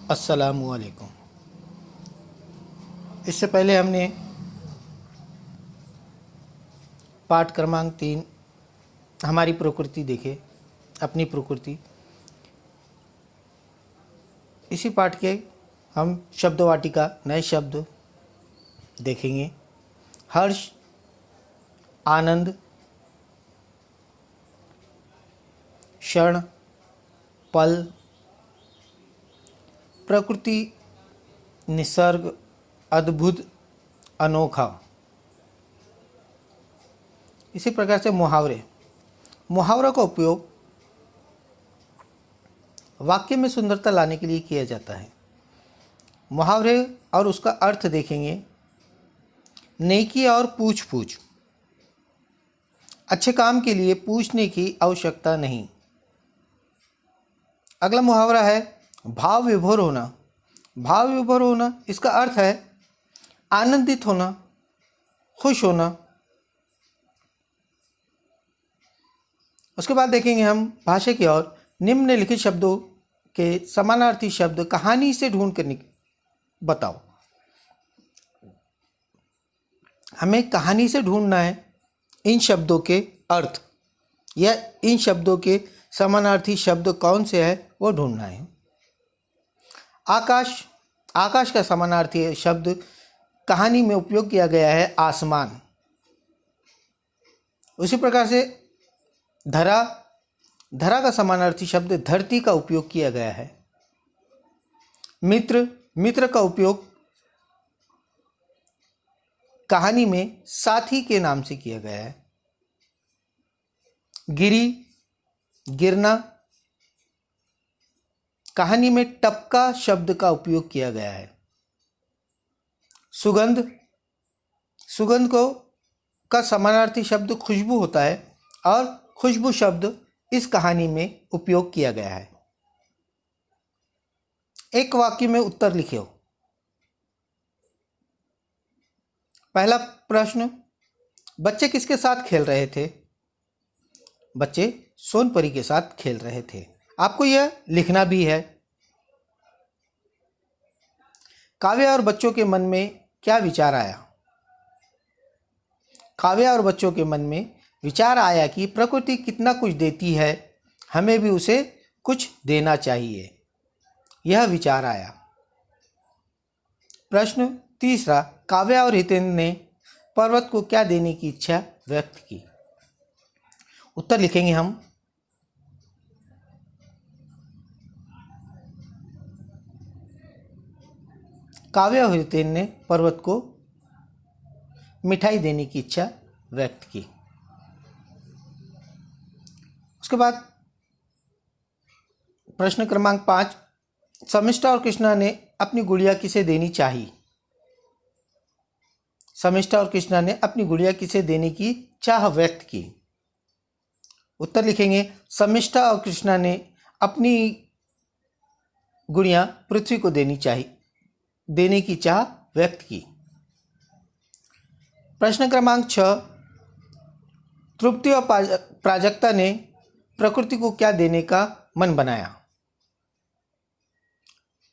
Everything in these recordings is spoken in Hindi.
अस्सलामुअलैकुम। इससे पहले हमने पाठ क्रमांक 3 हमारी प्रकृति देखे, अपनी प्रकृति। इसी पाठ के हम शब्द वाटिका नए शब्द देखेंगे। हर्ष, आनंद, क्षण, पल, प्रकृति, निसर्ग, अद्भुत, अनोखा। इसी प्रकार से मुहावरों का उपयोग वाक्य में सुंदरता लाने के लिए किया जाता है। मुहावरे और उसका अर्थ देखेंगे। नेकी और पूछ पूछ। अच्छे काम के लिए पूछने की आवश्यकता नहीं। अगला मुहावरा है भाव विभोर होना। भाव विभोर होना, इसका अर्थ है आनंदित होना, खुश होना। उसके बाद देखेंगे हम भाषा की ओर। निम्नलिखित शब्दों के समानार्थी शब्द कहानी से ढूंढ कर बताओ। हमें कहानी से ढूंढना है इन शब्दों के अर्थ, या इन शब्दों के समानार्थी शब्द कौन से है वो ढूंढना है। आकाश, आकाश का समानार्थी शब्द कहानी में उपयोग किया गया है आसमान। उसी प्रकार से धरा, धरा का समानार्थी शब्द धरती का उपयोग किया गया है। मित्र, मित्र का उपयोग कहानी में साथी के नाम से किया गया है। गिरी, गिरना, कहानी में टपका शब्द का उपयोग किया गया है। सुगंध, सुगंध को का समानार्थी शब्द खुशबू होता है और खुशबू शब्द इस कहानी में उपयोग किया गया है। एक वाक्य में उत्तर लिखिए। पहला प्रश्न, बच्चे किसके साथ खेल रहे थे? बच्चे सोनपरी के साथ खेल रहे थे। आपको यह लिखना भी है। काव्या और बच्चों के मन में क्या विचार आया? काव्या और बच्चों के मन में विचार आया कि प्रकृति कितना कुछ देती है, हमें भी उसे कुछ देना चाहिए। यह विचार आया। प्रश्न तीसरा, काव्या और हितेंद्र ने पर्वत को क्या देने की इच्छा व्यक्त की? उत्तर लिखेंगे हम। काव्या और हितेंद्र ने पर्वत को मिठाई देने की इच्छा व्यक्त की। उसके बाद प्रश्न क्रमांक 5, शर्मिष्ठा और कृष्णा ने अपनी गुड़िया किसे देनी चाहिए? शर्मिष्ठा और कृष्णा ने अपनी गुड़िया किसे देने की चाह व्यक्त की? उत्तर लिखेंगे। शर्मिष्ठा और कृष्णा ने अपनी गुड़िया पृथ्वी को देने की चाह व्यक्त की। प्रश्न क्रमांक 6, तृप्ति और प्राजक्ता ने प्रकृति को क्या देने का मन बनाया?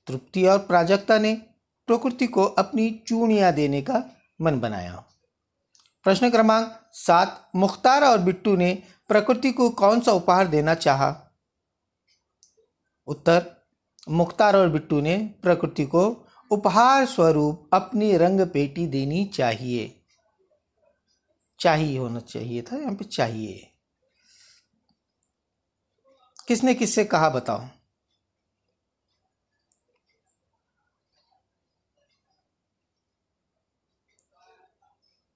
तृप्ति और प्राजक्ता ने प्रकृति को अपनी चूड़ियां देने का मन बनाया। प्रश्न क्रमांक 7, मुख्तार और बिट्टू ने प्रकृति को कौन सा उपहार देना चाहा? उत्तर, मुख्तार और बिट्टू ने प्रकृति को उपहार स्वरूप अपनी रंग पेटी देनी चाहिए। चाहिए होना चाहिए था, यहाँ पे चाहिए। किसने किससे कहा बताओ?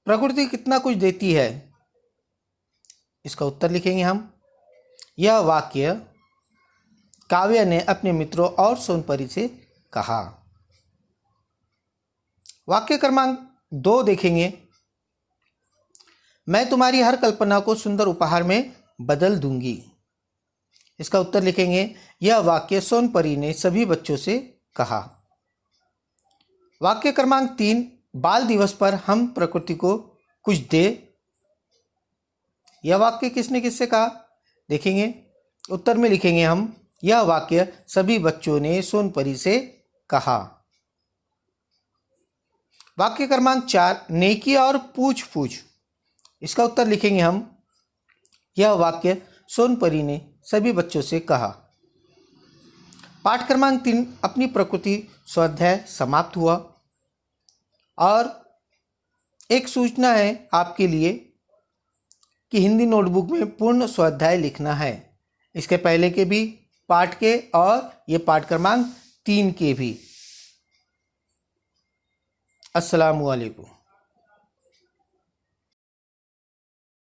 प्रकृति कितना कुछ देती है, इसका उत्तर लिखेंगे हम। यह वाक्य काव्या ने अपने मित्रों और सोनपरी से कहा। वाक्य क्रमांक 2 देखेंगे। मैं तुम्हारी हर कल्पना को सुंदर उपहार में बदल दूंगी। इसका उत्तर लिखेंगे। यह वाक्य सोनपरी ने सभी बच्चों से कहा। वाक्य क्रमांक 3, बाल दिवस पर हम प्रकृति को कुछ दे। यह वाक्य किसने किससे कहा देखेंगे। उत्तर में लिखेंगे हम। यह वाक्य सभी बच्चों ने सोनपरी से कहा। वाक्य क्रमांक 4, नेकी और पूछ पूछ। इसका उत्तर लिखेंगे हम। यह वाक्य सोनपरी ने सभी बच्चों से कहा। पाठ क्रमांक 3, अपनी प्रकृति स्वाध्याय समाप्त हुआ। और एक सूचना है आपके लिए कि हिंदी नोटबुक में पूर्ण स्वाध्याय लिखना है। इसके पहले के भी पाठ के और ये पाठ क्रमांक 3 के भी। अस्सलामु अलैकुम।